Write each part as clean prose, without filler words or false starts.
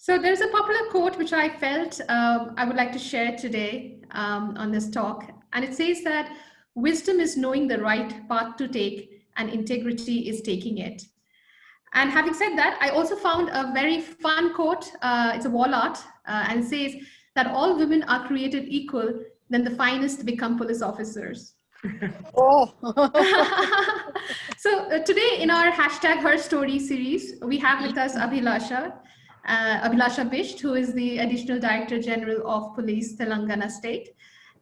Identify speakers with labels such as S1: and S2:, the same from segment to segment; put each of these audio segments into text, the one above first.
S1: So there's a popular quote which I felt I would like to share today on this talk. And it says that wisdom is knowing the right path to take and integrity is taking it. And having said that, I also found a very fun quote. It's a wall art, and it says that all women are created equal, then the finest become police officers.
S2: Oh.
S1: So today in our hashtag Her Story series, we have with us Abhilasha Bisht, who is the Additional Director General of Police, Telangana State.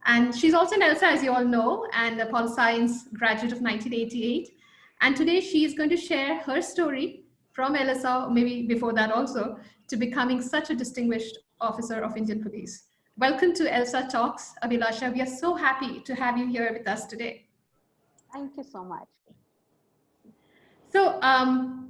S1: And she's also an ELSA, as you all know, and a Pol Science graduate of 1988. And today she is going to share her story from LSA, maybe before that also, to becoming such a distinguished officer of Indian Police. Welcome to ELSA Talks, Abhilasha. We are so happy to have you here with us today.
S2: Thank you so much.
S1: So, I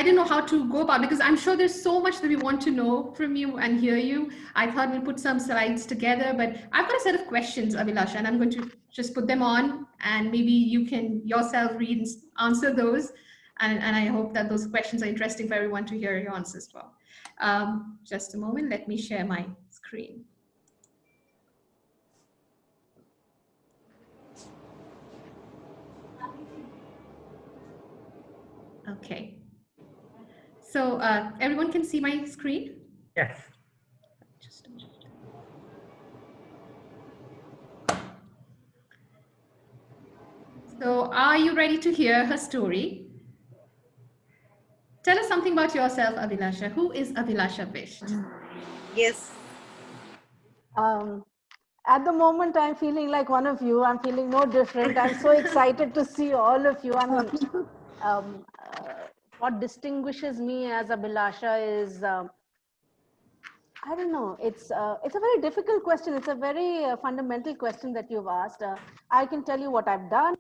S1: didn't know how to go about it because I'm sure there's so much that we want to know from you and hear you. I thought we'll put some slides together, but I've got a set of questions, Abhilasha, and I'm going to just put them on and maybe you can yourself read and answer those. And I hope that those questions are interesting for everyone to hear your answers as well. Just a moment, let me share my screen. Okay. So everyone can see my screen?
S3: Yes.
S1: Just a moment. So are you ready to hear her story? Tell us something about yourself, Abhilasha. Who is Abhilasha Bisht?
S2: Yes. At the moment, I'm feeling like one of you. I'm feeling no different. I'm so excited to see all of you. What distinguishes me as Abhilasha is, I don't know. It's a very difficult question. It's a very fundamental question that you've asked. I can tell you what I've done.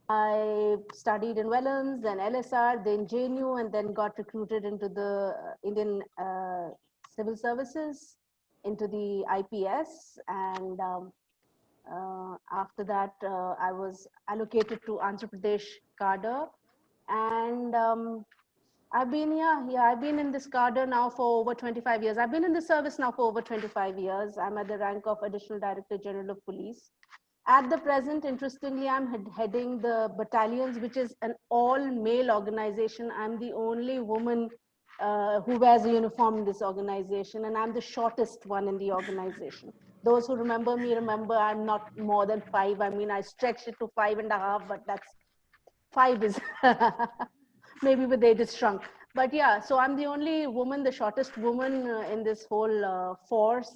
S2: I studied in Wellens, then LSR, then JNU, and then got recruited into the Indian Civil Services, into the IPS. And after that, I was allocated to Andhra Pradesh cadre. And I've been, I've been in this cadre now for over 25 years. I've been in the service now for over 25 years. I'm at the rank of Additional Director General of Police. At the present, interestingly, I'm heading the battalions, which is an all-male organization. I'm the only woman who wears a uniform in this organization, and I'm the shortest one in the organization. Those who remember me remember I'm not more than 5. I mean, I stretched it to 5.5, but that's 5 is maybe with age it's shrunk. But yeah, so I'm the only woman, the shortest woman in this whole force,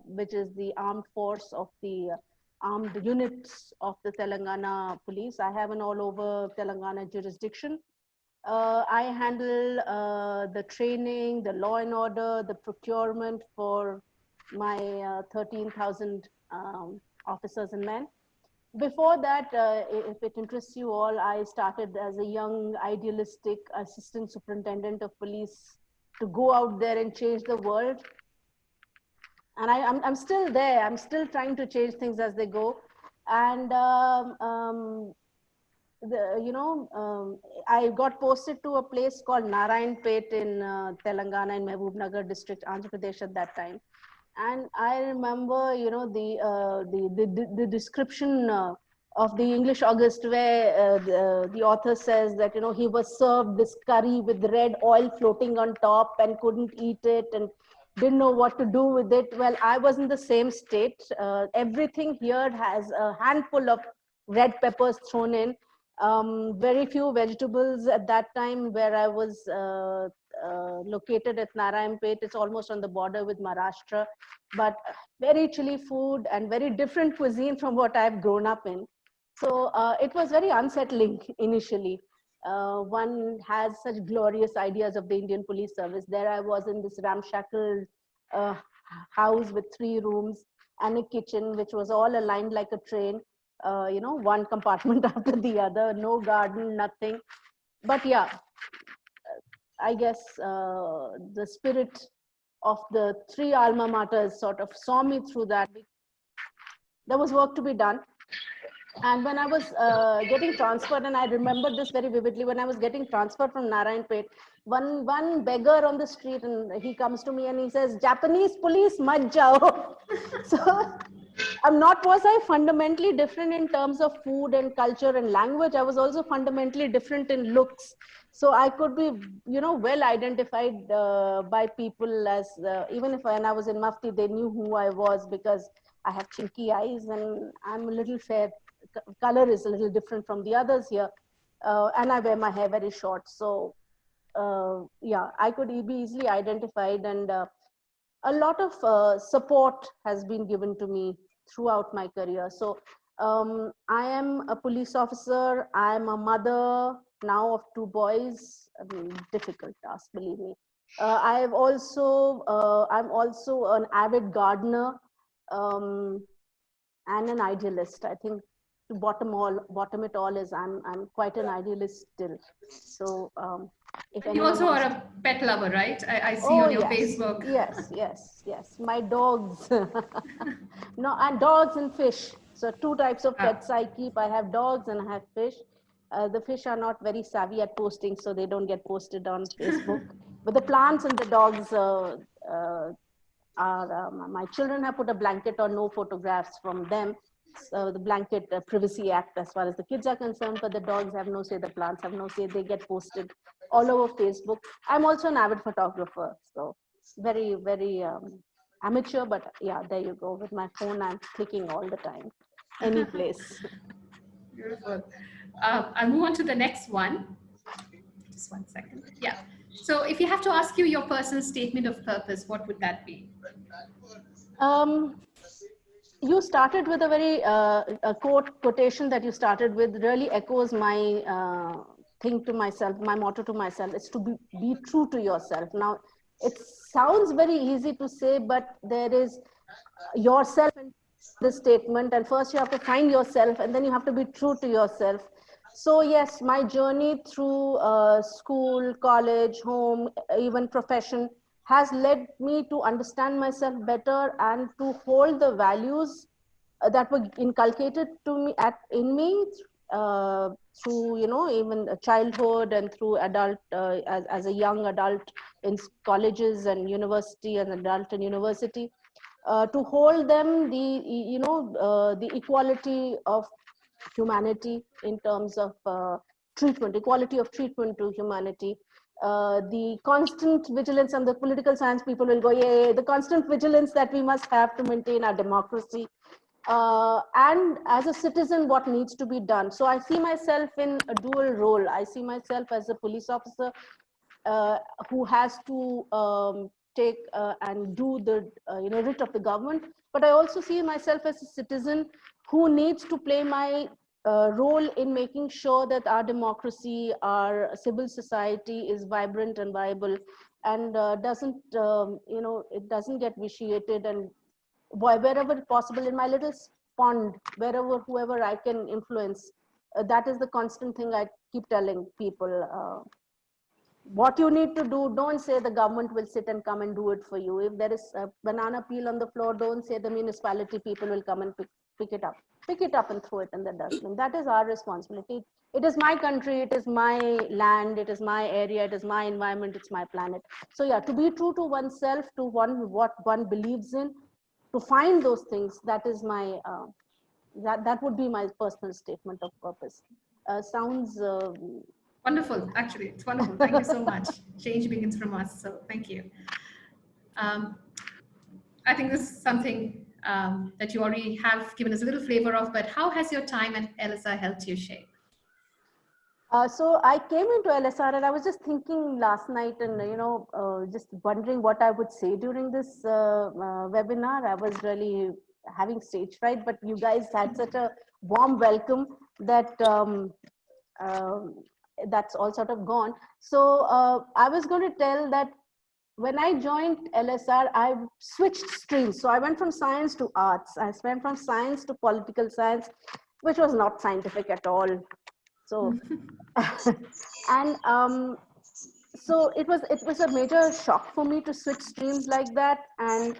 S2: which is the armed force of the armed units of the Telangana police. I have an all over Telangana jurisdiction. I handle the training, the law and order, the procurement for my 13,000 officers and men. Before that, if it interests you all, I started as a young, idealistic assistant superintendent of police to go out there and change the world. And I'm still there. I'm still trying to change things as they go. And, I got posted to a place called Narayanpet in Telangana in Mahbubnagar district, Andhra Pradesh at that time. And I remember, the description of the English August, where the author says that, he was served this curry with red oil floating on top and couldn't eat it and didn't know what to do with it. Well, I was in the same state. Everything here has a handful of red peppers thrown in. Very few vegetables at that time where I was located at Narayanpet. It's almost on the border with Maharashtra, but very chilly food and very different cuisine from what I've grown up in. So it was very unsettling initially. One has such glorious ideas of the Indian Police Service. There I was in this ramshackle house with 3 rooms and a kitchen, which was all aligned like a train. One compartment after the other, no garden, nothing. But yeah, I guess the spirit of the 3 alma maters sort of saw me through that. There was work to be done. And when I was getting transferred, and I remember this very vividly, when I was getting transferred from Narayanpet, one beggar on the street, and he comes to me and he says, "Japanese police, mat jao." So was I fundamentally different in terms of food and culture and language? I was also fundamentally different in looks. So I could be, well identified by people as, even if when I was in Mufti, they knew who I was because I have chinky eyes and I'm a little fair. Color is a little different from the others here. And I wear my hair very short. So yeah, I could be easily identified, and a lot of support has been given to me throughout my career. So I am a police officer. I am a mother now of 2 boys. I mean, difficult task, believe me. I'm also an avid gardener and an idealist. I think to bottom it all is I'm quite an idealist still. So if
S1: you also are a pet lover, right? I see on your Facebook.
S2: Yes. My dogs, no, and dogs and fish. So 2 types of pets I keep. I have dogs and I have fish. The fish are not very savvy at posting, so they don't get posted on Facebook. But the plants and the dogs are, my children have put a blanket on no photographs from them. So the blanket privacy act as far as the kids are concerned, but the dogs have no say, the plants have no say, they get posted all over Facebook. I'm also an avid photographer, so very, very amateur, but yeah, there you go. With my phone, I'm clicking all the time, any place.
S1: Beautiful. I'll move on to the next one. Just one second. Yeah. So if you have to ask you your personal statement of purpose, what would that be?
S2: You started with a very a quotation that you started with really echoes my thing to myself, my motto to myself. It's to be true to yourself. Now, it sounds very easy to say, but there is yourself in this statement, and first you have to find yourself, and then you have to be true to yourself. So yes, my journey through school, college, home, even profession has led me to understand myself better and to hold the values that were inculcated to me in me through even childhood and through adult as a young adult in colleges and university and adult in university, to hold them the equality of humanity in terms of treatment, equality of treatment to humanity. The constant vigilance, and the political science people will go, yeah, the constant vigilance that we must have to maintain our democracy. And as a citizen, what needs to be done. So I see myself in a dual role. I see myself as a police officer who has to take and do the writ of the government, but I also see myself as a citizen who needs to play my role in making sure that our democracy, our civil society is vibrant and viable, and doesn't it doesn't get vitiated, and wherever possible in my little pond, whoever I can influence, that is the constant thing I keep telling people. What you need to do, don't say the government will sit and come and do it for you. If there is a banana peel on the floor, don't say the municipality people will come and pick it up. Pick it up and throw it in the dustbin. That is our responsibility. It is my country, it is my land, it is my area, it is my environment, it's my planet. So yeah, to be true to oneself, to what one believes in, to find those things, that is my that would be my personal statement of purpose. Sounds
S1: wonderful. Actually, it's wonderful. Thank you so much. Change begins from us. So thank you. I think this is something that you already have given us a little flavor of, but how has your time at LSR helped you shape?
S2: So I came into LSR and I was just thinking last night and, just wondering what I would say during this webinar. I was really having stage fright, but you guys had such a warm welcome that that's all sort of gone. So I was going to tell that when I joined LSR, I switched streams. So I went from science to arts. I went from science to political science, which was not scientific at all. So, and so it was a major shock for me to switch streams like that. And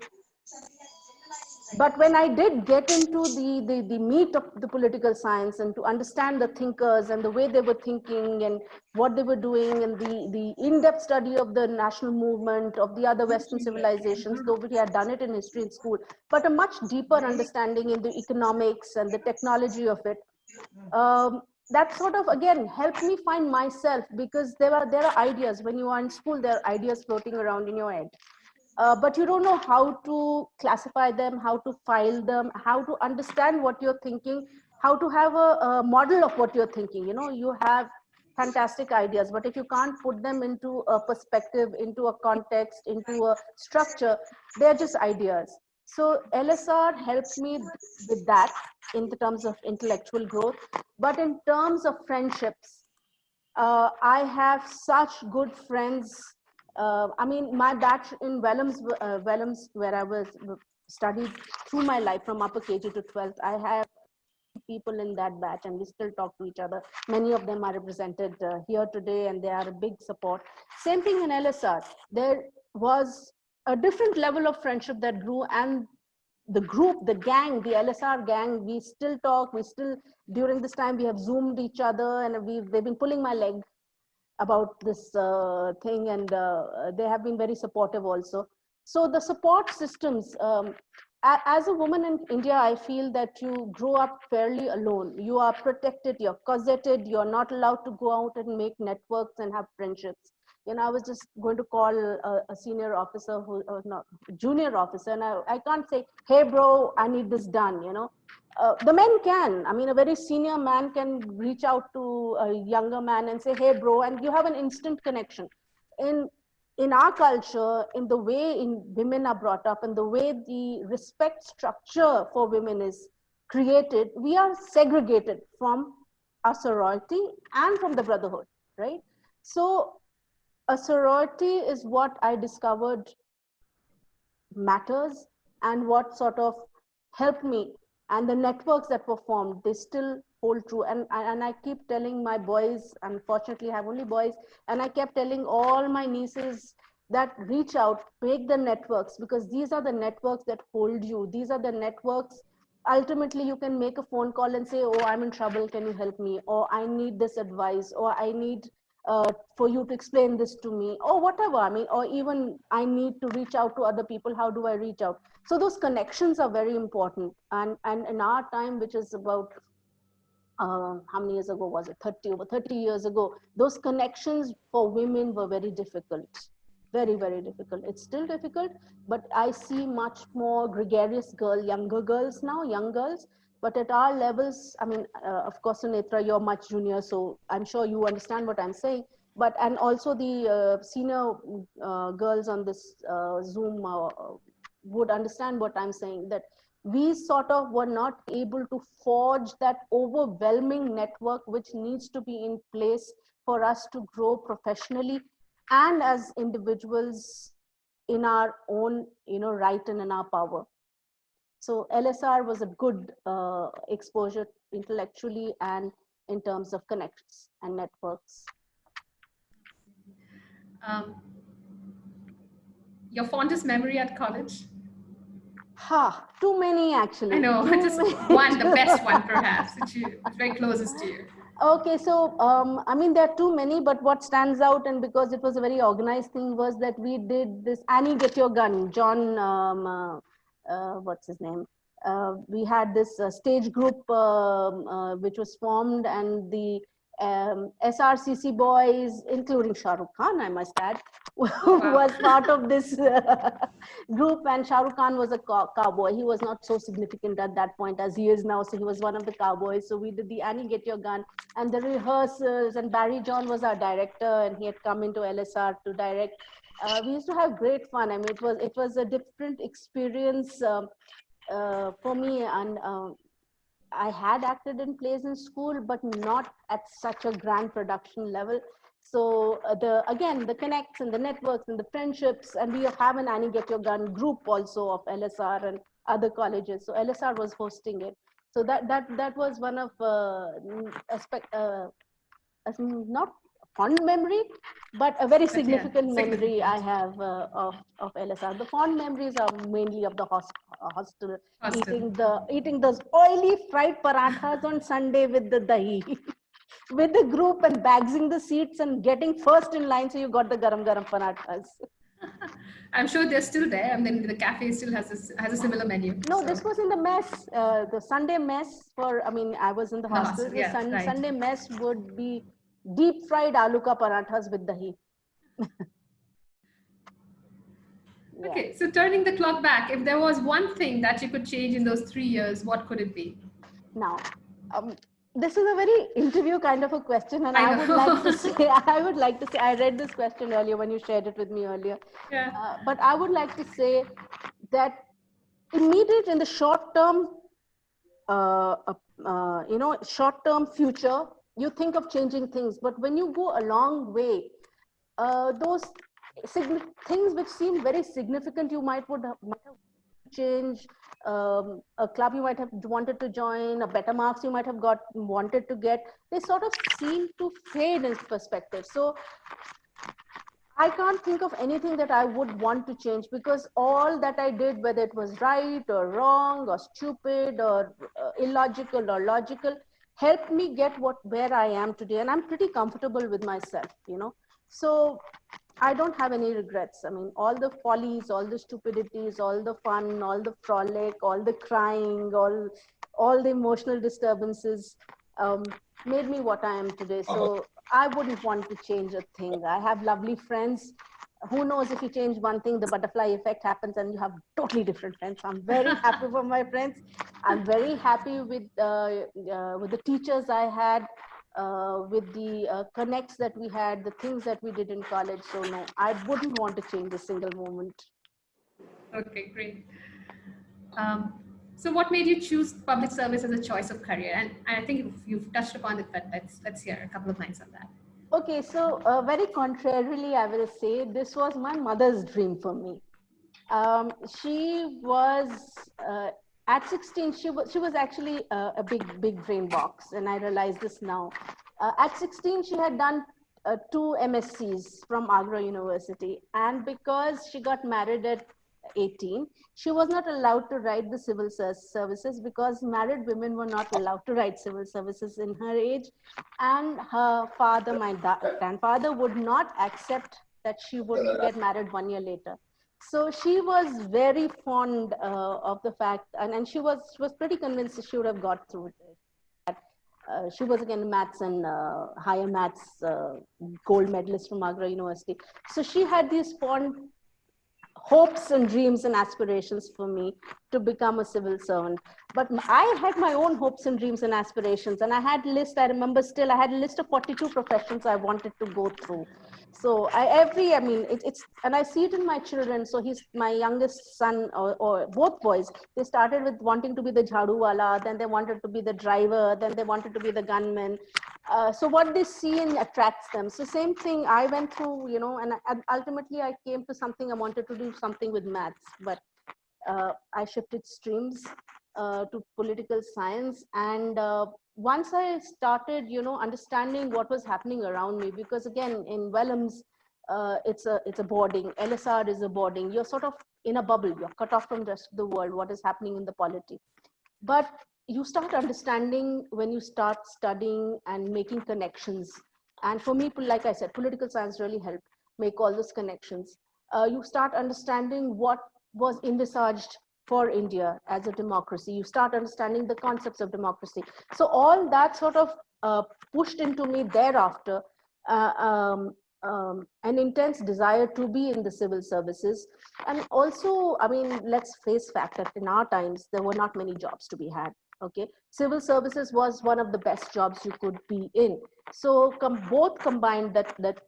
S2: But when I did get into the meat of the political science and to understand the thinkers and the way they were thinking and what they were doing and the in-depth study of the national movement of the other Western civilizations, though we had done it in history in school, but a much deeper understanding in the economics and the technology of it, that sort of again helped me find myself, because there are ideas when you are in school, there are ideas floating around in your head, but you don't know how to classify them, how to file them, how to understand what you're thinking, how to have a model of what you're thinking. You know, you have fantastic ideas, but if you can't put them into a perspective, into a context, into a structure, they're just ideas. So LSR helped me with that in the terms of intellectual growth. But in terms of friendships, I have such good friends. I mean, my batch in Wellams, where I was studied through my life from upper KG to 12th, I have people in that batch, and we still talk to each other. Many of them are represented here today, and they are a big support. Same thing in LSR. There was a different level of friendship that grew, and the group, the gang, the LSR gang, we still talk. We still, during this time, we have Zoomed each other, and they've been pulling my leg about this thing, and they have been very supportive also. So the support systems, as a woman in India, I feel that you grow up fairly alone. You are protected, you're cosseted, you're not allowed to go out and make networks and have friendships. You know, I was just going to call a senior officer who, or not, junior officer, and I can't say, hey bro, I need this done, you know. The men can. I mean, a very senior man can reach out to a younger man and say, hey bro, and you have an instant connection. In our culture, in the way women are brought up, and the way the respect structure for women is created, we are segregated from our sorority and from the brotherhood, right? So a sorority is what I discovered matters, and what sort of helped me, and the networks that were formed, they still hold true. And I keep telling my boys, unfortunately I have only boys, and I kept telling all my nieces that reach out, make the networks, because these are the networks that hold you. These are the networks. Ultimately you can make a phone call and say, oh, I'm in trouble, can you help me, or I need this advice, or I need for you to explain this to me, or whatever. I mean, or even I need to reach out to other people. How do I reach out? So those connections are very important. And in our time, which is about how many years ago was it? Over 30 years ago, those connections for women were very difficult. Very, very difficult. It's still difficult, but I see much more gregarious younger girls now, young girls. But at our levels, I mean, of course, Sunetra, you're much junior, so I'm sure you understand what I'm saying. But, and also the senior girls on this Zoom would understand what I'm saying, that we sort of were not able to forge that overwhelming network which needs to be in place for us to grow professionally and as individuals in our own, you know, right and in our power. So LSR was a good exposure intellectually and in terms of connections and networks.
S1: Your fondest memory at college?
S2: Too many actually.
S1: I know, just one, the best one perhaps, which is very closest to you.
S2: Okay, so I mean, there are too many, but what stands out, and because it was a very organized thing, was that we did this Annie Get Your Gun, John, what's his name? We had this stage group which was formed, and the SRCC boys, including Shah Rukh Khan, I must add, was part of this group. And Shah Rukh Khan was a cowboy. He was not so significant at that point as he is now. So he was one of the cowboys. So we did the Annie Get Your Gun and the rehearsals. And Barry John was our director, and he had come into LSR to direct. We used to have great fun. I mean, it was a different experience for me. And I had acted in plays in school, but not at such a grand production level. So again, the connects and the networks and the friendships, and we have an Annie Get Your Gun group also of LSR and other colleges. So LSR was hosting it. So that was one of not fond memory, but a very
S1: But yeah,
S2: significant memory I
S1: significant.
S2: have of LSR. The fond memories are mainly of the hostel,
S1: Hostel.
S2: eating those oily fried parathas on Sunday with the dahi, with the group and bagsing the seats and getting first in line, so you got the garam garam parathas.
S1: I'm sure they're still there. I mean, the cafe still has a similar menu.
S2: No,
S1: So
S2: this was in the mess, the Sunday mess for, I mean, I was in the
S1: in the
S2: hostel.
S1: hostel,
S2: The
S1: yeah, right.
S2: Sunday mess would be deep fried aloo ka parathas with dahi. Yeah.
S1: Okay, so turning the clock back, if there was one thing that you could change in those 3 years, what could it be?
S2: Now, this is a very interview kind of a question, and
S1: I
S2: I would like to
S1: know.
S2: say, I would like to say, I read this question earlier when you shared it with me earlier,
S1: Yeah.
S2: but I would like to say that immediate in the short term, short term future, you think of changing things, but when you go a long way, those things which seem very significant, you might have change, a club you might have wanted to join, a better marks you might have wanted to get, they sort of seem to fade in perspective. So I can't think of anything that I would want to change, because all that I did, whether it was right or wrong or stupid or illogical or logical, helped me get where I am today, and I'm pretty comfortable with myself. So I don't have any regrets. I mean, all the follies, all the stupidities, all the fun, all the frolic, all the crying, all the emotional disturbances made me what I am today. So I wouldn't want to change a thing. I have lovely friends. Who knows, if you change one thing, the butterfly effect happens and you have totally different friends. I'm very happy for my friends. I'm very happy with the teachers I had, with the connects that we had, the things that we did in college. So no, I wouldn't want to change a single moment.
S1: Okay, great. Um, so what made you choose public service as a choice of career? And I think you've touched upon it, but let's hear a couple of lines on that.
S2: Okay, so very contrarily, I will say this was my mother's dream for me. She was at 16. She was actually a big brain box, and I realize this now. At 16, she had done two MScs from Agra University, and because she got married at 18, she was not allowed to write the civil services, because married women were not allowed to write civil services in her age, and her father, my grandfather, would not accept that she would get married 1 year later. So she was very fond of the fact, and she was pretty convinced that she would have got through it. She was again maths and higher maths gold medalist from Agra University. So she had these fond hopes and dreams and aspirations for me to become a civil servant. But I had my own hopes and dreams and aspirations, and I had a list. I remember still, I had a list of 42 professions I wanted to go through. So it's, and I see it in my children. So he's my youngest son, or both boys. They started with wanting to be the jhadu wala, then they wanted to be the driver, then they wanted to be the gunman. So what they see and attracts them. So same thing I went through, and ultimately I came to something. I wanted to do something with maths, but I shifted streams to political science. And once I started, understanding what was happening around me, because again, in Wellams, it's a boarding. LSR is a boarding. You're sort of in a bubble. You're cut off from the rest of the world, what is happening in the polity. But you start understanding when you start studying and making connections. And for me, like I said, political science really helped make all those connections. You start understanding what was envisaged for India as a democracy. You start understanding the concepts of democracy. So all that sort of pushed into me thereafter an intense desire to be in the civil services. And also, I mean, let's face fact that in our times, there were not many jobs to be had. Okay, civil services was one of the best jobs you could be in. So both combined, that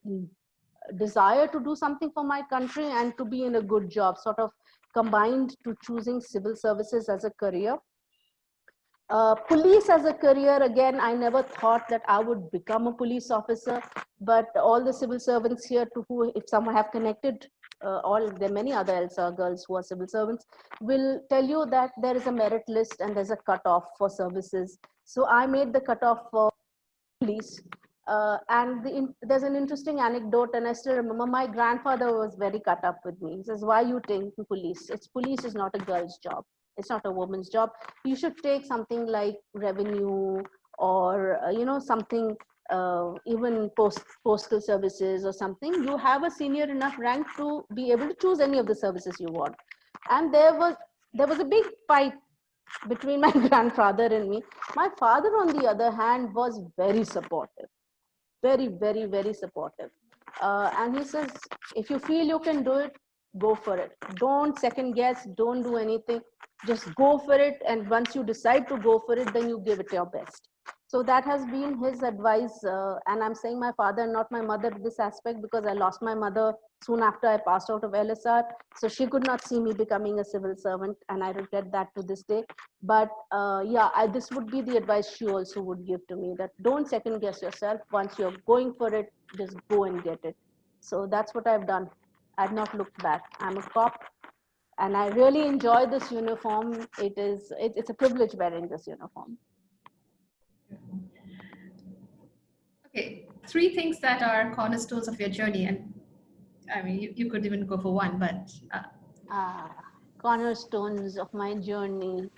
S2: desire to do something for my country and to be in a good job, sort of combined to choosing civil services as a career. Police as a career, again, I never thought that I would become a police officer, but all the civil servants here, to who, if someone have connected, there are many other ELSA girls who are civil servants, will tell you that there is a merit list and there's a cutoff for services. So I made the cutoff for police, There's an interesting anecdote, and I still remember my grandfather was very cut up with me. He says, "Why you take police? Police is not a girl's job. It's not a woman's job. You should take something like revenue or something, even postal services or something. You have a senior enough rank to be able to choose any of the services you want." And there was a big fight between my grandfather and me. My father, on the other hand, was very supportive, very, very, very supportive. And he says, if you feel you can do it, go for it. Don't second guess, don't do anything. Just go for it. And once you decide to go for it, then you give it your best. So that has been his advice. And I'm saying my father, not my mother, in this aspect, because I lost my mother soon after I passed out of LSR. So she could not see me becoming a civil servant. And I regret that to this day. But this would be the advice she also would give to me, that don't second guess yourself. Once you're going for it, just go and get it. So that's what I've done. I've not looked back. I'm a cop and I really enjoy this uniform. It's a privilege wearing this uniform.
S1: Okay, 3 things that are cornerstones of your journey, and I mean, you could even go for one, but
S2: cornerstones of my journey.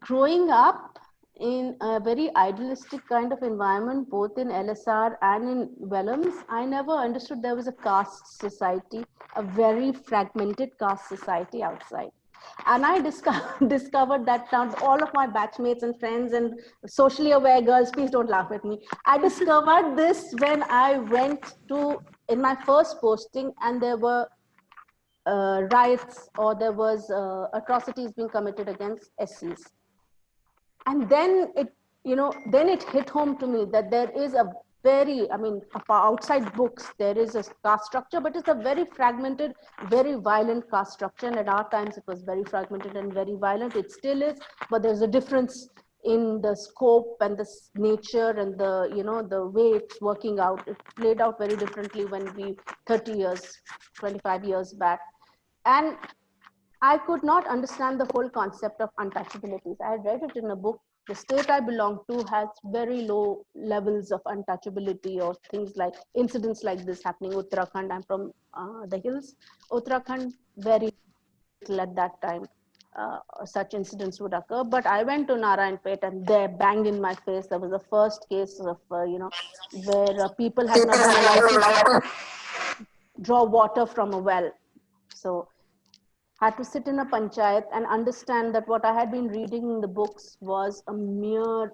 S2: Growing up in a very idealistic kind of environment, both in LSR and in Wellams, I never understood there was a caste society, a very fragmented caste society outside. And I discovered that not all of my batchmates and friends and socially aware girls, please don't laugh at me. I discovered this when I went in my first posting, and there were riots, or there was atrocities being committed against SCs. And then it hit home to me that there is a very, outside books, there is a caste structure, but it's a very fragmented, very violent caste structure. And at our times, it was very fragmented and very violent. It still is, but there's a difference in the scope and the nature and the way it's working out. It played out very differently when 30 years, 25 years back. And I could not understand the whole concept of untouchabilities. I had read it in a book. The state I belong to has very low levels of untouchability, or things like incidents like this happening. Uttarakhand, I'm from the hills. Uttarakhand, very little at that time. Such incidents would occur. But I went to Narayanpet, and there, bang in my face, there was the first case of, where people had not been allowed to draw water from a well. So had to sit in a panchayat and understand that what I had been reading in the books was a mere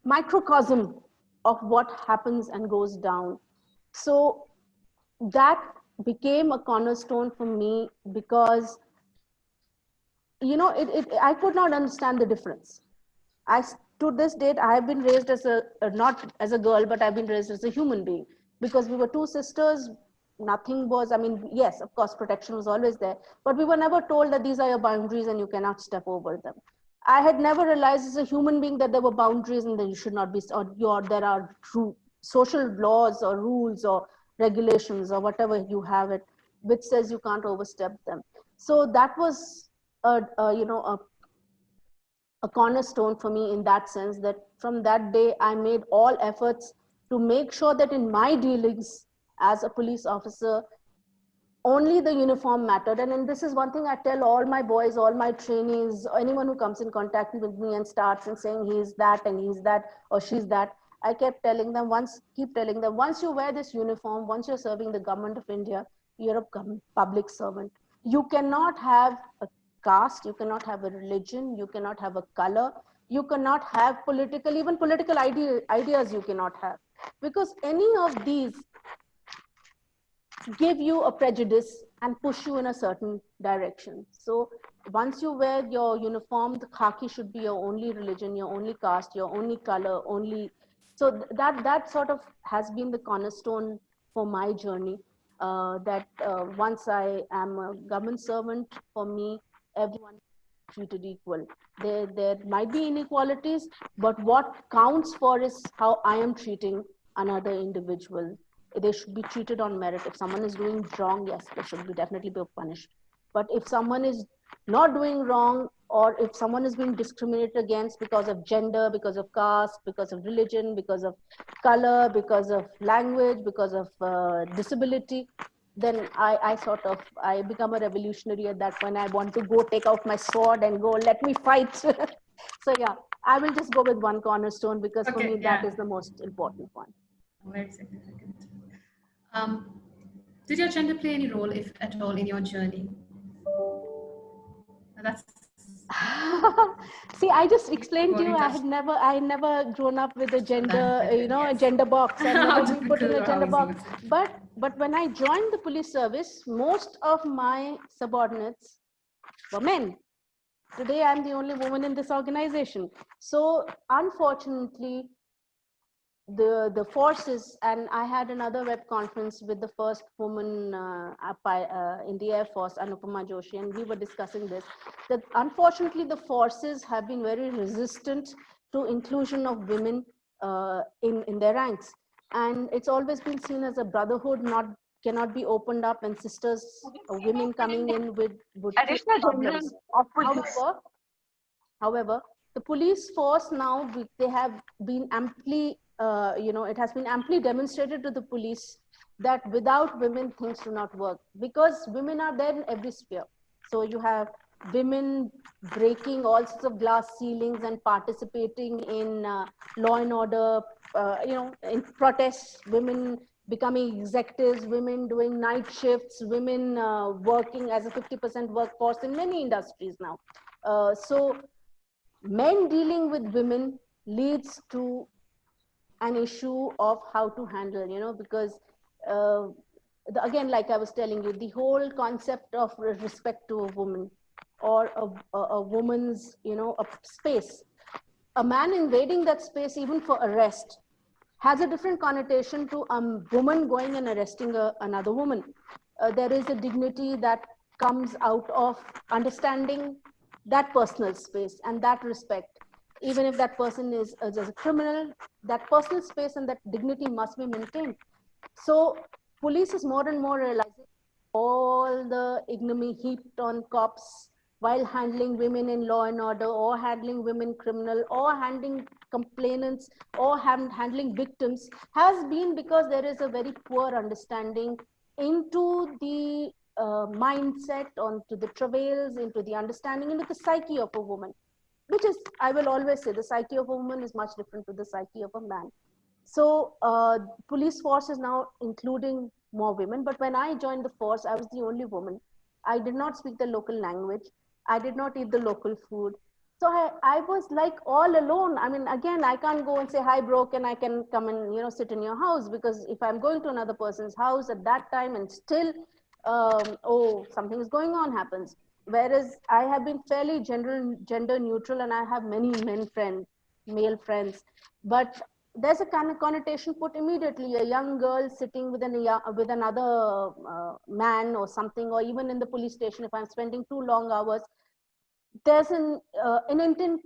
S2: microcosm of what happens and goes down. So that became a cornerstone for me, because I could not understand the difference. To this date, I have been raised as not as a girl, but I've been raised as a human being, because we were 2 sisters. Nothing was, yes, of course, protection was always there, but we were never told that these are your boundaries and you cannot step over them. I had never realized as a human being that there were boundaries and that you should not be, there are social laws or rules or regulations or whatever you have it, which says you can't overstep them. So that was a cornerstone for me, in that sense, that from that day, I made all efforts to make sure that in my dealings as a police officer, only the uniform mattered. And this is one thing I tell all my boys, all my trainees, anyone who comes in contact with me and starts and saying he's that and he's that or she's that. I keep telling them, once you wear this uniform, once you're serving the government of India, you're a public servant. You cannot have a caste, you cannot have a religion, you cannot have a color, you cannot have even political ideas you cannot have. Because any of these give you a prejudice and push you in a certain direction. So once you wear your uniform, the khaki should be your only religion, your only caste, your only color, so that sort of has been the cornerstone for my journey. Once I am a government servant, for me, everyone is treated equal. There might be inequalities, but what counts for is how I am treating another individual. They should be treated on merit. If someone is doing wrong, yes, they should definitely be punished. But if someone is not doing wrong, or if someone is being discriminated against because of gender, because of caste, because of religion, because of color, because of language, because of disability, then I become a revolutionary at that point. I want to go take out my sword and go, let me fight. So yeah, I will just go with one cornerstone, because for me, that is the most important one.
S1: Very significant. Did your gender play any role, if at all, in your journey? That's
S2: See, I just explained to you,
S1: Body
S2: I
S1: touch.
S2: had never grown up with a gender,
S1: That bit,
S2: a
S1: yes.
S2: gender box. I've
S1: How
S2: never been put in
S1: difficult
S2: a
S1: or how
S2: gender
S1: easy
S2: box.
S1: was it?
S2: But when I joined the police service, most of my subordinates were men. Today, I'm the only woman in this organization. So unfortunately, the forces, and I had another web conference with the first woman in the Air Force, Anupama Joshi, and we were discussing this, that unfortunately the forces have been very resistant to inclusion of women in their ranks. And it's always been seen as a brotherhood, cannot be opened up, and sisters or women coming in would create
S3: Additional General
S2: problems.
S3: of Police.
S2: However, the police force now, they have been amply, it has been amply demonstrated to the police that without women, things do not work, because women are there in every sphere. So you have women breaking all sorts of glass ceilings and participating in law and order, in protests, women becoming executives, women doing night shifts, women working as a 50% workforce in many industries now. So men dealing with women leads to an issue of how to handle, because again, like I was telling you, the whole concept of respect to a woman, or a woman's, a space, a man invading that space even for arrest has a different connotation to a woman going and arresting another woman. There is a dignity that comes out of understanding that personal space and that respect. Even if that person is a criminal, that personal space and that dignity must be maintained. So police is more and more realizing all the ignominy heaped on cops while handling women in law and order, or handling women criminal, or handling complainants, or handling victims, has been because there is a very poor understanding into the mindset, onto the travails, into the understanding, into the psyche of a woman, which is, I will always say, the psyche of a woman is much different to the psyche of a man. So police force is now including more women. But when I joined the force, I was the only woman. I did not speak the local language. I did not eat the local food. So I was like all alone. I mean, again, I can't go and say, hi, bro, can I can come and, sit in your house? Because if I'm going to another person's house at that time and still, oh, something is going on happens. Whereas I have been fairly gender neutral, and I have many male friends. But there's a kind of connotation put immediately. A young girl sitting with another man or something, or even in the police station, if I'm spending too long hours, there's an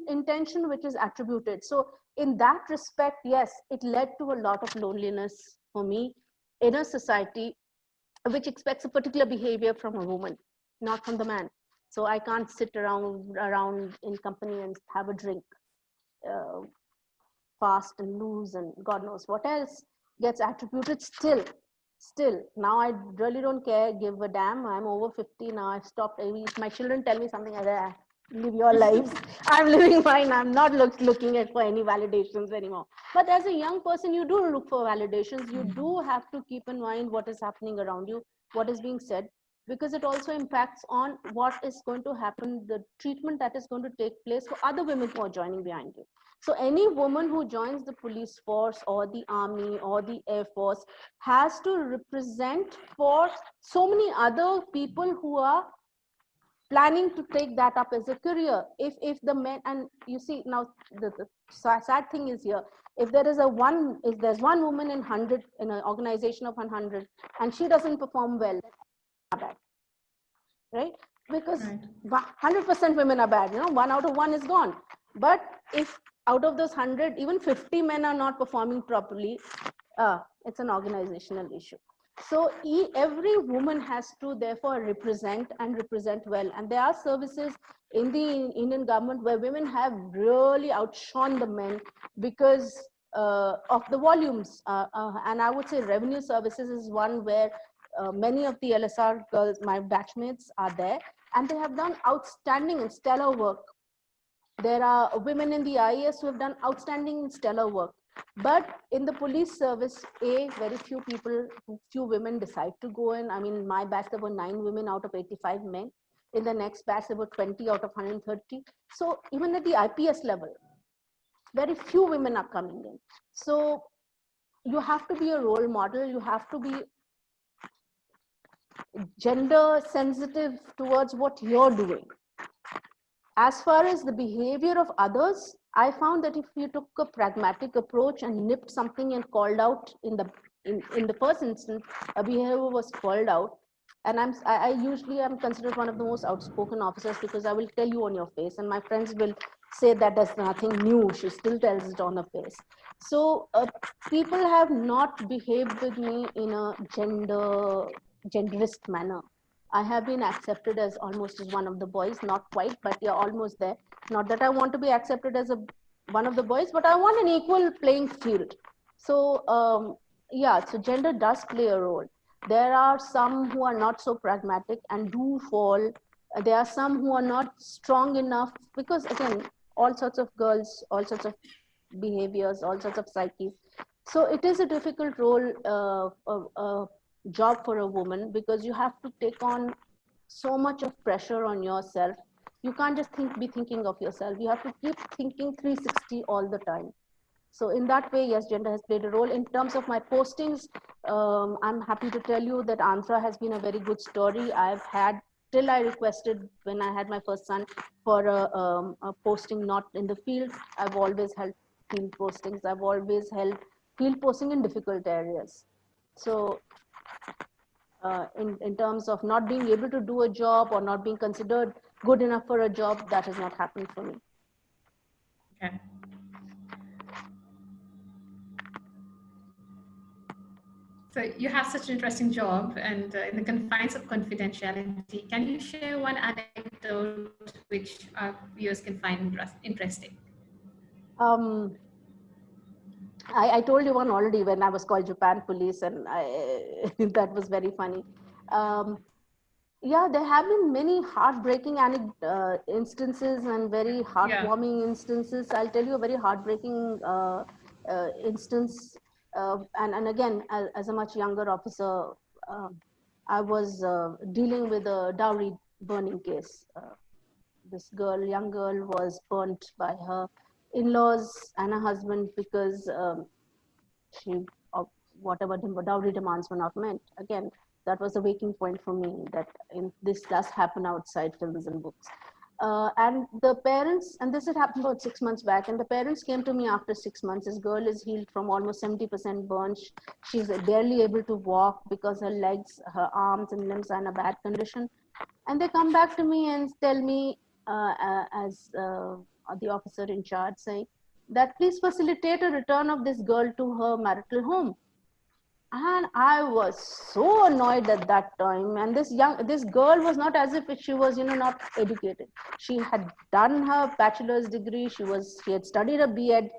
S2: intention which is attributed. So in that respect, yes, it led to a lot of loneliness for me in a society which expects a particular behavior from a woman, not from the man. So I can't sit around in company and have a drink, fast and loose, and God knows what else gets attributed. Still now I really don't care, give a damn. I'm over 50 now. I've stopped. If my children tell me something, I live your lives. I'm living mine. I'm not looking at for any validations anymore. But as a young person, you do look for validations. You do have to keep in mind what is happening around you, what is being said, because it also impacts on what is going to happen, the treatment that is going to take place for other women who are joining behind you. So any woman who joins the police force or the army or the air force has to represent for so many other people who are planning to take that up as a career. If the men, and you see now the sad thing is here, if there's one woman in 100 in an organization of 100 and she doesn't perform well, bad, right? Because 100% women are bad, 1 out of 1 is gone. But if out of those 100, even 50 men are not performing properly, it's an organizational issue. So every woman has to therefore represent and represent well. And there are services in the Indian government where women have really outshone the men because of the volumes. And I would say revenue services is one where many of the LSR girls, my batchmates, are there, and they have done outstanding and stellar work. There are women in the IAS who have done outstanding and stellar work. But in the police service, very few women decide to go in. I mean, my batch, there were 9 women out of 85 men. In the next batch, there were 20 out of 130. So even at the IPS level, very few women are coming in. So you have to be a role model. You have to be gender sensitive towards what you're doing. As far as the behavior of others, I found that if you took a pragmatic approach and nipped something and called out in the first instance, a behavior was called out. And I usually am considered one of the most outspoken officers because I will tell you on your face, and my friends will say that there's nothing new. She still tells it on her face. So people have not behaved with me in a genderist manner. I have been accepted as almost as one of the boys, not quite, but yeah, almost there. Not that I want to be accepted as one of the boys, but I want an equal playing field. So yeah, so gender does play a role. There are some who are not so pragmatic and do fall. There are some who are not strong enough because, again, all sorts of girls, all sorts of behaviors, all sorts of psyches. So it is a difficult role, job for a woman, because you have to take on so much of pressure on yourself. You can't just be thinking of yourself. You have to keep thinking 360 all the time. So in that way, yes, gender has played a role. In terms of my postings, I'm happy to tell you that Andhra has been a very good story. I've had, till I requested when I had my first son for a posting not in the field, I've always held field postings. I've always held field posting in difficult areas. So in terms of not being able to do a job or not being considered good enough for a job, that has not happened for me.
S1: Okay. So you have such an interesting job, and in the confines of confidentiality, can you share one anecdote which our viewers can find interesting?
S2: I told you one already when I was called Japan Police, and that was very funny. Yeah, there have been many heartbreaking instances and very heartwarming instances. I'll tell you a very heartbreaking instance. And again, as a much younger officer, I was dealing with a dowry burning case. This young girl, was burnt by her in-laws and her husband because whatever dowry demands were not met. Again, that was a waking point for me that this does happen outside films and books. And the parents, and this had happened about 6 months back, and the parents came to me after 6 months. This girl is healed from almost 70% burns. She's barely able to walk because her legs, her arms and limbs are in a bad condition. And they come back to me and tell me, as the officer in charge, saying that please facilitate a return of this girl to her marital home. And I was so annoyed at that time. And this girl was not as if she was, not educated. She had done her bachelor's degree. She had studied a B.Ed.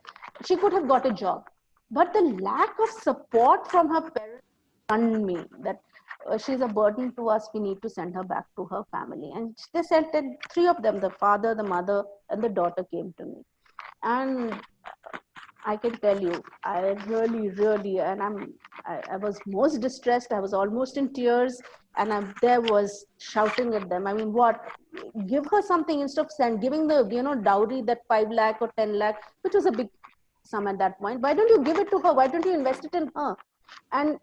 S2: She could have got a job. But the lack of support from her parents stunned me that she's a burden to us. We need to send her back to her family. And they sent 3 of them, the father, the mother, and the daughter came to me. And I can tell you, I really, and I was most distressed. I was almost in tears, and there was shouting at them. I mean, what? Give her something instead of giving the dowry, that 5 lakh or 10 lakh, which was a big sum at that point. Why don't you give it to her? Why don't you invest it in her? And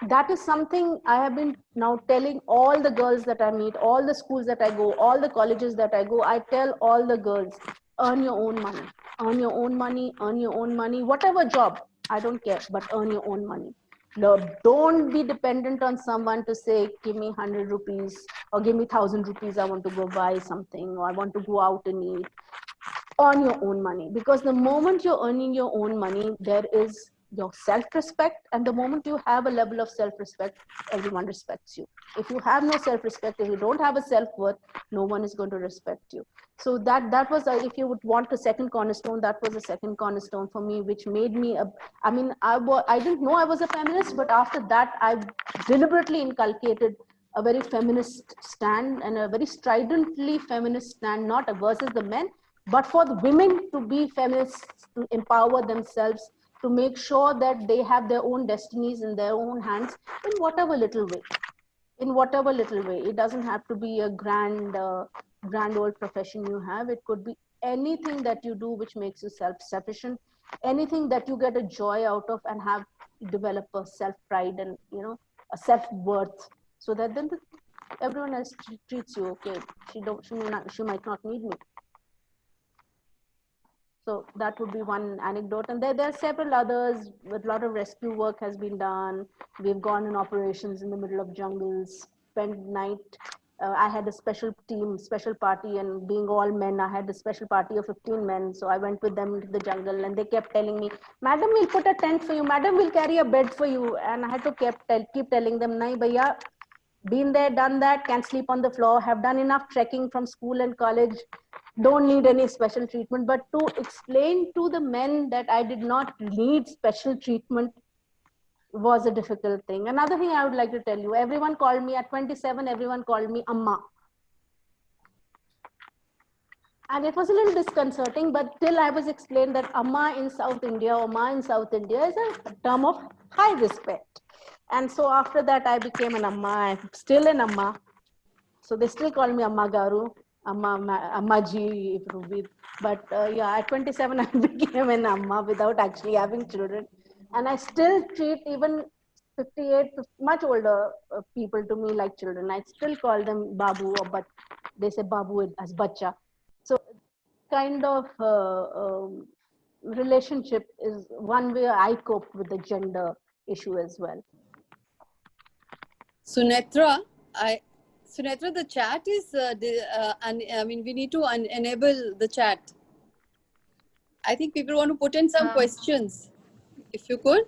S2: that is something I have been now telling all the girls that I meet, all the schools that I go, all the colleges that I go. I tell all the girls, earn your own money, earn your own money, earn your own money, whatever job, I don't care, but earn your own money. No, don't be dependent on someone to say, give me 100 rupees or give me 1,000 rupees. I want to go buy something, or I want to go out and eat. Earn your own money, because the moment you're earning your own money, there is your self-respect, and the moment you have a level of self-respect, everyone respects you. If you have no self-respect, if you don't have a self-worth, no one is going to respect you. So that was, if you would want a second cornerstone, that was a second cornerstone for me, which made me I didn't know I was a feminist, but after that I deliberately inculcated a very feminist stand, and a very stridently feminist stand, not versus the men, but for the women to be feminists, to empower themselves, to make sure that they have their own destinies in their own hands in whatever little way. In whatever little way. It doesn't have to be a grand old profession you have. It could be anything that you do which makes you self-sufficient, anything that you get a joy out of, and have develop a self-pride and, you know, a self-worth, so that then everyone else treats you okay. She might not need me. So that would be one anecdote. And there are several others. With a lot of rescue work has been done. We've gone in operations in the middle of jungles, spent night. I had a special team, special party, and being all men, I had a special party of 15 men. So I went with them into the jungle, and they kept telling me, "Madam, we'll put a tent for you. Madam, we'll carry a bed for you." And I had to keep telling them, "Nahi, bhaiya, been there, done that, can sleep on the floor, have done enough trekking from school and college, don't need any special treatment." But to explain to the men that I did not need special treatment was a difficult thing. Another thing I would like to tell you, everyone called me at 27, everyone called me Amma. And it was a little disconcerting, but till I was explained that Amma in South India, or Ma in South India, is a term of high respect. And so after that, I became an Amma. I'm still an Amma. So they still call me Amma Garu, Amma Ji, if Ruby. But yeah, at 27, I became an Amma without actually having children. And I still treat even 58, much older people to me like children. I still call them Babu, but they say Babu as Bacha. So kind of relationship is one way I cope with the gender issue as well.
S3: Sunetra, the chat is, I mean, we need to enable the chat. I think people want to put in some questions. If you could.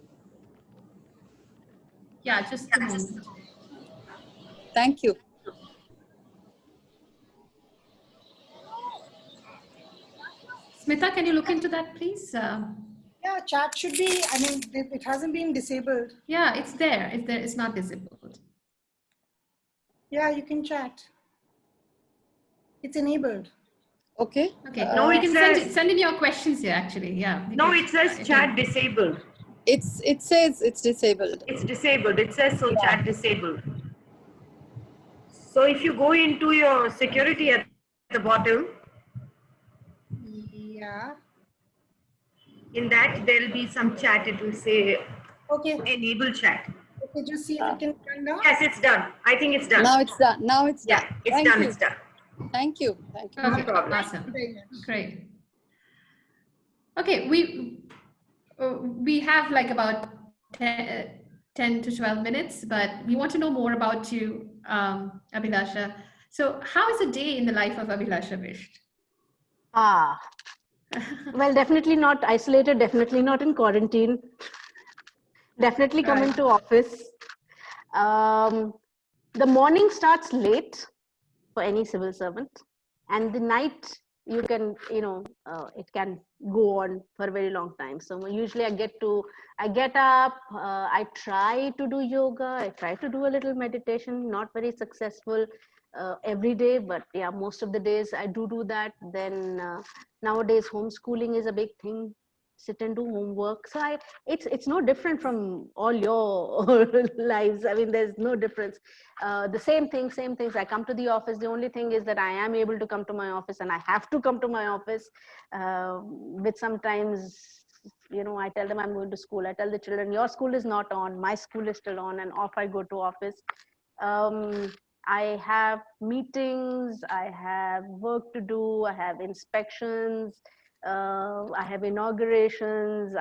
S1: Yeah, just a moment.
S3: Thank you.
S1: Smita, can you look into that, please?
S4: Yeah, chat should be, I mean, it hasn't been disabled.
S1: Yeah, it's there. It's not disabled.
S4: Yeah, you can chat. It's enabled.
S3: Okay.
S1: Okay.
S5: No,
S1: you
S5: it
S1: can
S5: says,
S1: send in your questions here, actually. Yeah.
S5: no, it says chat disabled.
S3: It says it's disabled.
S5: It's disabled. It says so, chat disabled. So if you go into your security at the bottom,
S4: Yeah.
S5: in that there'll be some chat. It will say
S4: Okay.
S5: enable chat.
S4: Okay, just see if you can find out.
S5: Yes, it's done. I think it's done.
S3: Now it's done. Now it's
S5: Yeah,
S3: done.
S5: it's
S3: Thank
S5: done.
S3: you.
S5: It's done.
S3: Thank you. Thank you.
S1: Okay,
S5: No problem.
S1: awesome.
S4: Very much.
S1: Great. Okay, we have like about 10 to 12 minutes, but we want to know more about you, Abhilasha. So how is a day in the life of Abhilasha Bisht?
S2: Well, definitely not isolated, definitely not in quarantine, definitely coming to office. The morning starts late for any civil servant, and the night you can, it can go on for a very long time. So usually I get up, I try to do yoga, I try to do a little meditation, not very successful every day, but yeah, most of the days I do that. Then nowadays homeschooling is a big thing. Sit and do homework. So it's no different from all your lives. I mean, there's no difference. The same things. I come to the office. The only thing is that I am able to come to my office, and I have to come to my office. With sometimes, I tell them I'm going to school. I tell the children, your school is not on, my school is still on, and off I go to office. I have meetings, I have work to do, I have inspections, I have inaugurations,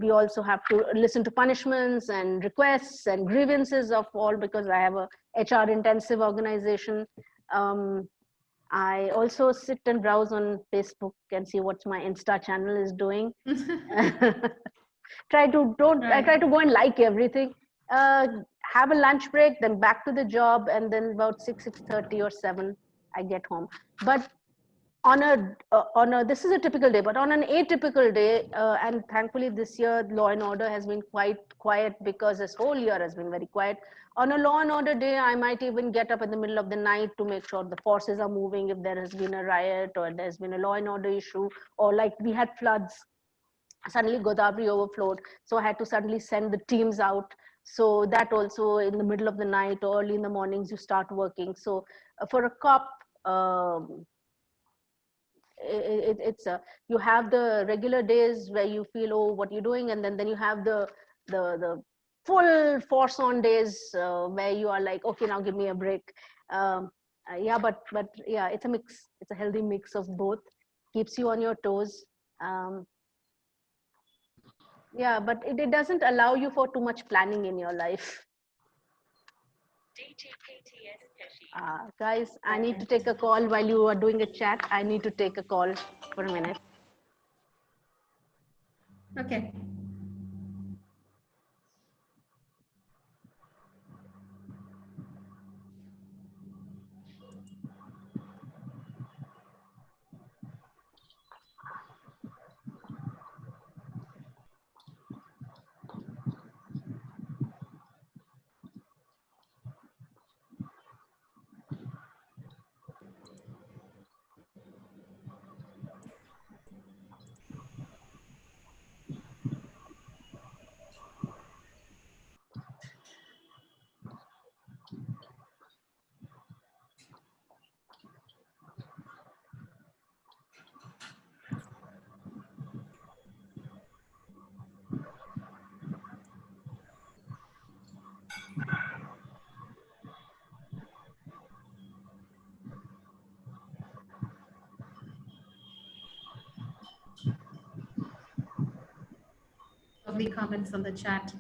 S2: we also have to listen to punishments and requests and grievances of all, because I have a HR intensive organization. I also sit and browse on Facebook and see what my Insta channel is doing. I try to go and like everything. Have a lunch break, then back to the job, and then about 6:30 or 7, I get home. But on a this is a typical day, but on an atypical day, and thankfully this year law and order has been quite quiet, because this whole year has been very quiet. On a law and order day, I might even get up in the middle of the night to make sure the forces are moving if there has been a riot or there's been a law and order issue, or like we had floods. Suddenly Godavari overflowed, so I had to suddenly send the teams out. So that also, in the middle of the night or early in the mornings, you start working. So for a cop, it's you have the regular days where you feel, oh, what you're doing, and then you have the full force on days where you are like, okay, now give me a break. Yeah, but yeah, it's a mix. It's a healthy mix of both. Keeps you on your toes. Yeah, but it doesn't allow you for too much planning in your life. Guys, I need to take a call while you are doing a chat. I need to take a call for a minute.
S1: Okay. Lovely comments on the chat.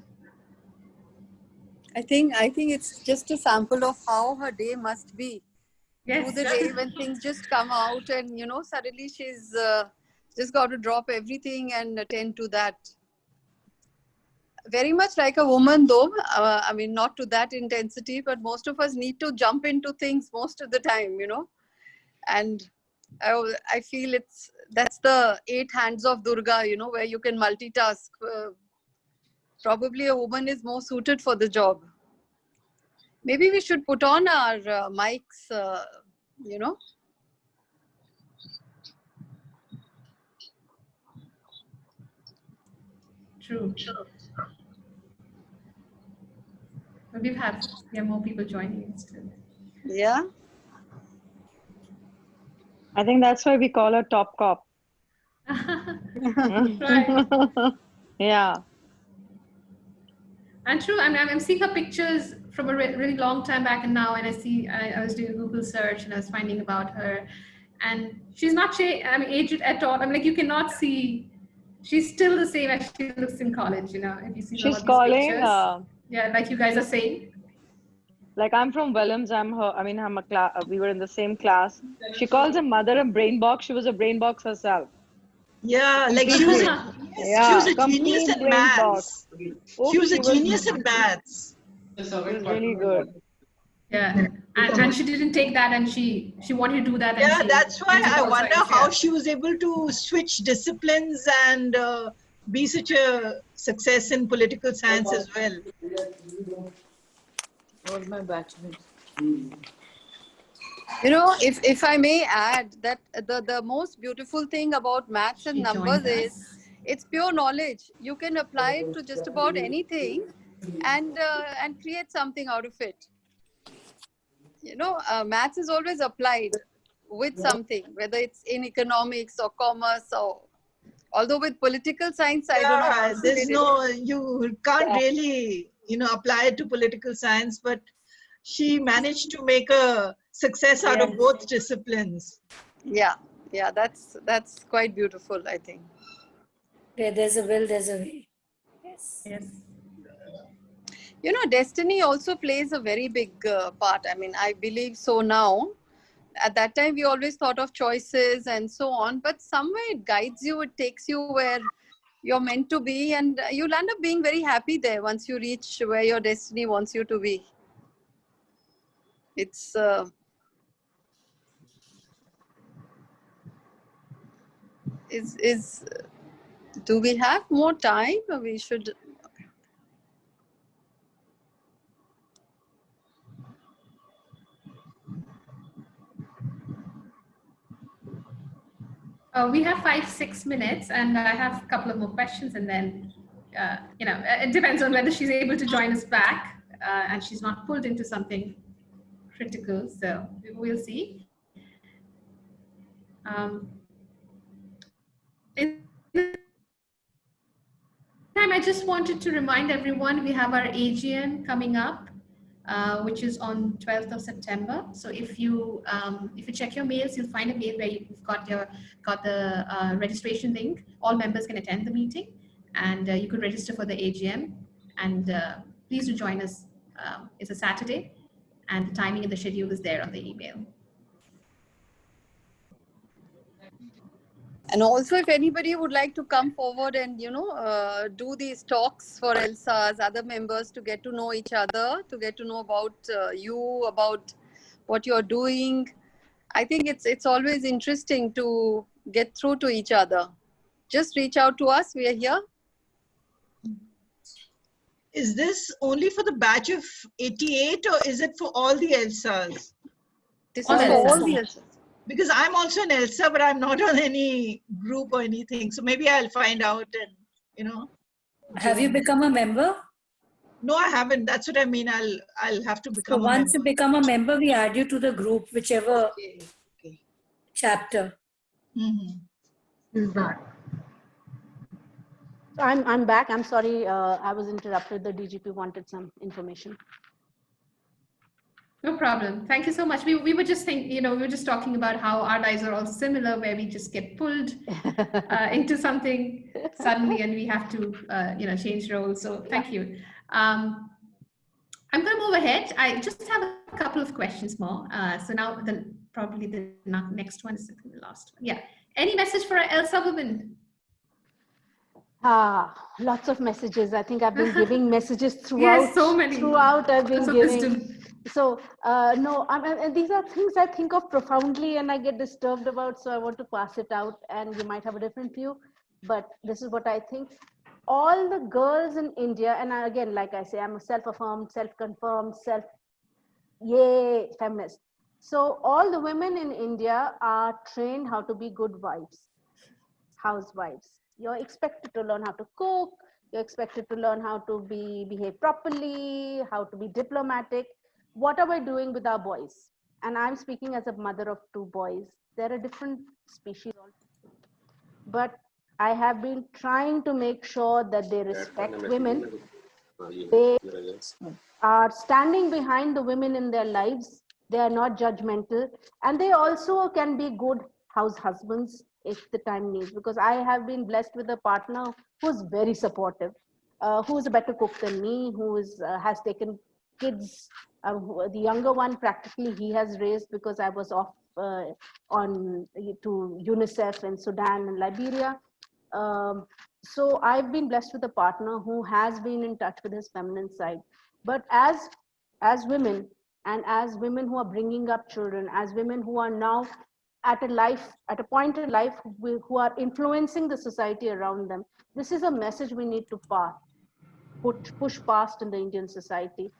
S3: I think it's just a sample of how her day must be.
S1: Yes.
S3: Through the day, when things just come out, and suddenly she's just got to drop everything and attend to that. Very much like a woman, though. I mean, not to that intensity, but most of us need to jump into things most of the time, and I feel that's the 8 hands of Durga, where you can multitask. Probably a woman is more suited for the job. Maybe we should put on our mics,
S1: True. But we have more people joining still.
S3: Yeah.
S6: I think that's why we call her Top Cop.
S1: Right.
S6: Yeah.
S1: And true, I'm seeing her pictures from a really long time back, and now, and I was doing a Google search and I was finding about her, and she's not aged at all. I'm like, you cannot see, she's still the same as she looks in college, if you see some
S6: She's
S1: of these
S6: calling.
S1: pictures. Yeah, like you guys are saying.
S6: Like, I'm from Willems. I'm we were in the same class. She calls her mother a brain box. She was a brain box herself.
S7: Yeah, like she was a genius in maths. She was a genius in maths.
S6: She was really good.
S1: Yeah, and she didn't take that, and she wanted to do that.
S7: Yeah, that's why I wonder how she was able to switch disciplines and be such a success in political science as well.
S8: Where's my batchmate?
S3: If I may add, that the most beautiful thing about maths and numbers is it's pure knowledge. You can apply it to just about anything and create something out of it. Maths is always applied with something, whether it's in economics or commerce, or although with political science, I don't know.
S7: There's you can't really, apply it to political science, but she managed to make a success out of both disciplines.
S3: Yeah, that's quite beautiful, I think.
S8: Where there's a will, there's a way. Yes.
S3: Destiny also plays a very big part. I mean, I believe so now, at that time we always thought of choices and so on, but somewhere it guides you, it takes you where you're meant to be, and you'll end up being very happy there once you reach where your destiny wants you to be. It's do we have more time, or we should?
S1: We have 5-6 minutes, and I have a couple of more questions, and then it depends on whether she's able to join us back, and she's not pulled into something critical. So we'll see. In the time, I just wanted to remind everyone we have our AGM coming up, which is on 12th of September. So if you check your mails, you'll find a mail where you've got the registration link. All members can attend the meeting, and you could register for the AGM. And please do join us. It's a Saturday, and the timing and the schedule is there on the email.
S3: And also, if anybody would like to come forward and do these talks for ELSAs, other members, to get to know each other, to get to know about you, about what you're doing, I think it's always interesting to get through to each other. Just reach out to us. We are here.
S7: Is this only for the batch of 88, or is it for all the ELSAs?
S3: This
S1: All
S3: is for all the
S1: ELSAs.
S3: ELSAs.
S7: Because I'm also an ELSA, but I'm not on any group or anything. So maybe I'll find out and,
S8: Have you become a member?
S7: No, I haven't. That's what I mean. I'll have to
S8: So
S7: become a
S8: once you
S7: member.
S8: become a member, we add you to the group, whichever
S7: Okay.
S8: chapter.
S7: Mm-hmm.
S2: I'm back. I'm sorry, I was interrupted. The DGP wanted some information.
S1: No problem. Thank you so much. We were just we were just talking about how our lives are all similar, where we just get pulled into something suddenly, and we have to change roles. So thank you. I'm going to move ahead. I just have a couple of questions more. So now probably the next one is the last one. Yeah. Any message for our ELSA women?
S2: Lots of messages. I think I've been giving messages throughout.
S1: Yes, so many.
S2: Throughout, I've been
S1: Lots of
S2: giving.
S1: wisdom.
S2: So no, and these are things I think of profoundly and I get disturbed about. So I want to pass it out, and you might have a different view, but this is what I think. All the girls in India, and again, like I say, I'm a self-affirmed, self-confirmed, feminist. So all the women in India are trained how to be good wives, housewives. You're expected to learn how to cook. You're expected to learn how to behave properly, how to be diplomatic. What are we doing with our boys? And I'm speaking as a mother of 2 boys. They're a different species. But I have been trying to make sure that they respect women. They are standing behind the women in their lives. They are not judgmental. And they also can be good house husbands if the time needs. Because I have been blessed with a partner who's very supportive, who is a better cook than me, who has taken kids. The younger one, practically, he has raised because I was off to UNICEF in Sudan and Liberia. So I've been blessed with a partner who has been in touch with his feminine side. But as women, and as women who are bringing up children, as women who are now at a point in life who are influencing the society around them, this is a message we need to push past in the Indian society.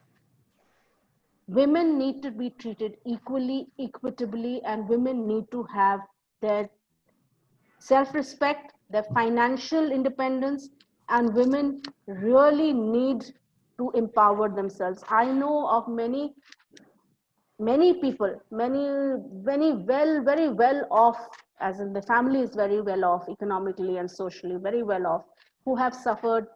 S2: Women need to be treated equally, equitably, and women need to have their self-respect, their financial independence, and women really need to empower themselves. I know of many people, very well off, as in the family is very well off economically and socially, very well off, who have suffered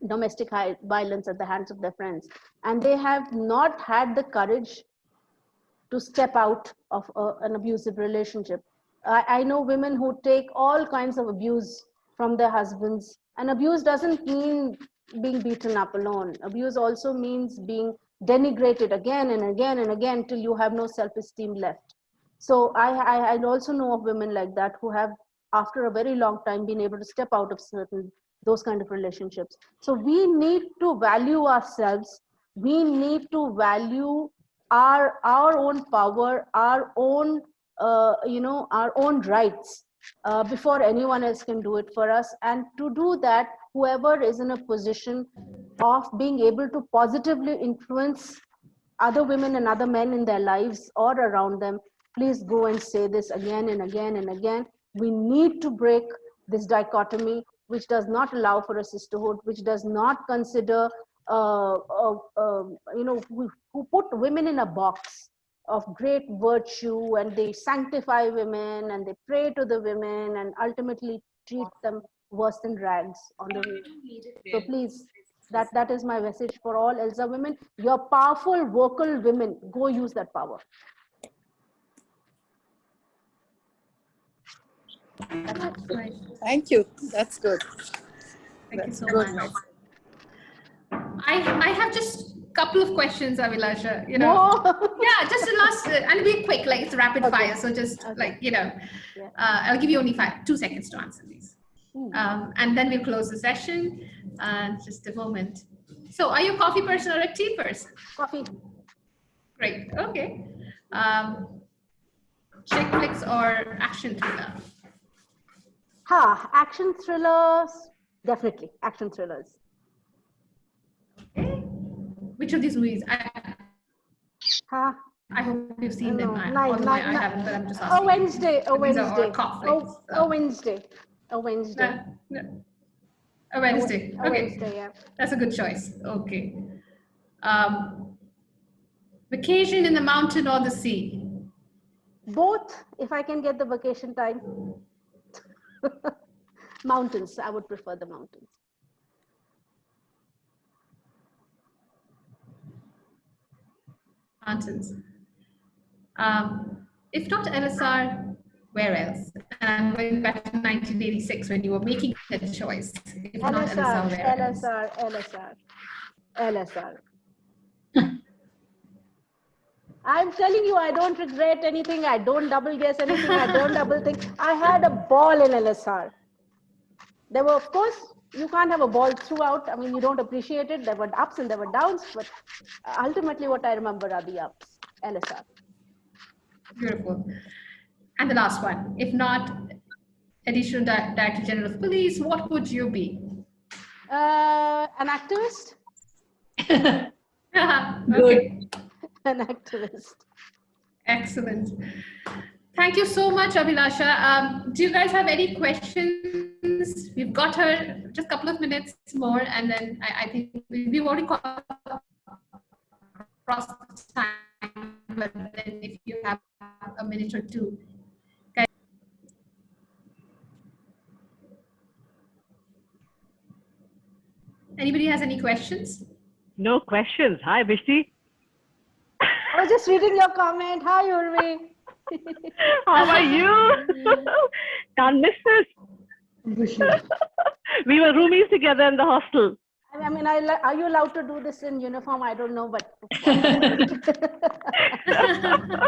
S2: domestic violence at the hands of their friends, and they have not had the courage to step out of an abusive relationship. I know women who take all kinds of abuse from their husbands, and abuse doesn't mean being beaten up alone. Abuse also means being denigrated again and again and again till you have no self-esteem left. So I also know of women like that who have, after a very long time, been able to step out of those kind of relationships. So we need to value ourselves. We need to value our own power, our own our own rights before anyone else can do it for us. And to do that, whoever is in a position of being able to positively influence other women and other men in their lives or around them, please go and say this again and again and again. We need to break this dichotomy, which does not allow for a sisterhood, which does not consider, who put women in a box of great virtue, and they sanctify women and they pray to the women and ultimately treat them worse than rags on the way. So please, that is my message for all Elsa women. You're powerful, vocal women. Go use that power.
S1: That's right.
S3: Thank you. That's good.
S1: Thank you so
S3: Good.
S1: much. I have just a couple of questions, Abhilasha. Yeah, just the last, and be quick, like it's rapid fire. So just I'll give you only 2 seconds to answer these. And then we'll close the session. Just a moment. So are you a coffee person or a tea person?
S2: Coffee.
S1: Great. Okay. Chick flicks or action thriller?
S2: Action thrillers. Definitely action thrillers.
S1: Okay. Which of these movies? I hope you've seen them. Although I haven't, but I'm just asking.
S2: Wednesday.
S1: No. A Wednesday. Okay.
S2: Wednesday, yeah.
S1: That's a good choice. Okay. Vacation in the mountain or the sea?
S2: Both, if I can get the vacation time. Mountains. I would prefer the mountains.
S1: Mountains. If not LSR, where else? And I'm going back to 1986 when you were making that choice. If not LSR, where else?
S2: LSR. I'm telling you, I don't regret anything. I don't double guess anything. I don't double think. I had a ball in LSR. There were, of course, you can't have a ball throughout. I mean, you don't appreciate it. There were ups and there were downs, but ultimately what I remember are the ups. LSR.
S1: Beautiful. And the last one, if not Additional Director General of Police, what would you be?
S2: An activist.
S1: Okay.
S2: An activist.
S1: Excellent. Thank you so much, Abhilasha. Do you guys have any questions? We've got her just a couple of minutes more, and then I think we've already crossed the time, but then if you have a minute or two. Okay. Anybody has any questions?
S6: No questions. Hi, Bishti.
S2: I was just reading your comment. Hi, Urvi.
S6: How are you? Can't miss this. We were roomies together in the hostel.
S2: I mean, are you allowed to do this in uniform? I don't know, but.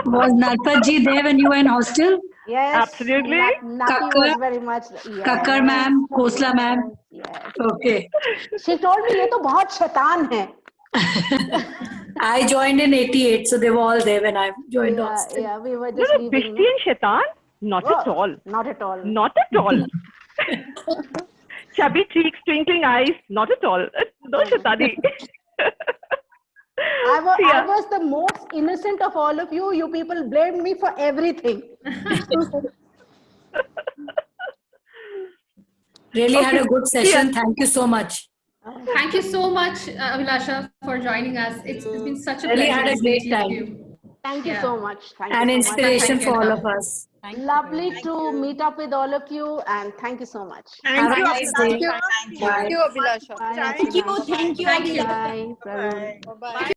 S8: Was Narpatji there when you were in hostel?
S2: Yes.
S6: Absolutely.
S2: Nati was very much. Yes.
S8: Kakkar ma'am, Khosla ma'am.
S2: Yes.
S8: Okay.
S2: She told me, "ये तो बहुत शैतान है."
S8: I joined in 88, so they were all there when I joined hostel.
S2: Yeah, we were just
S6: No,
S2: leaving.
S6: Bishti and Shaitan? Not at all.
S2: Not at all.
S6: Not at all. Chubby cheeks, twinkling eyes, not at all. No Shaitani.
S2: I was the most innocent of all of you. You people blamed me for everything.
S8: Really had a good session. Thank you so much.
S1: Thank you so much, Abhilasha, for joining us. It's been such a
S8: Really
S1: pleasure.
S8: had a
S1: to
S8: great
S1: meet you.
S8: time.
S2: Thank you so much. Thank
S8: An
S2: you so much.
S8: inspiration
S1: Thank you.
S8: for all of us.
S2: Lovely to meet up with all of you, and thank you so much.
S8: Have a nice day.
S3: Thank you, Abhilasha.
S2: Bye.
S8: Thank you.
S1: Thank you.
S2: Bye. Bye.
S3: Bye-bye.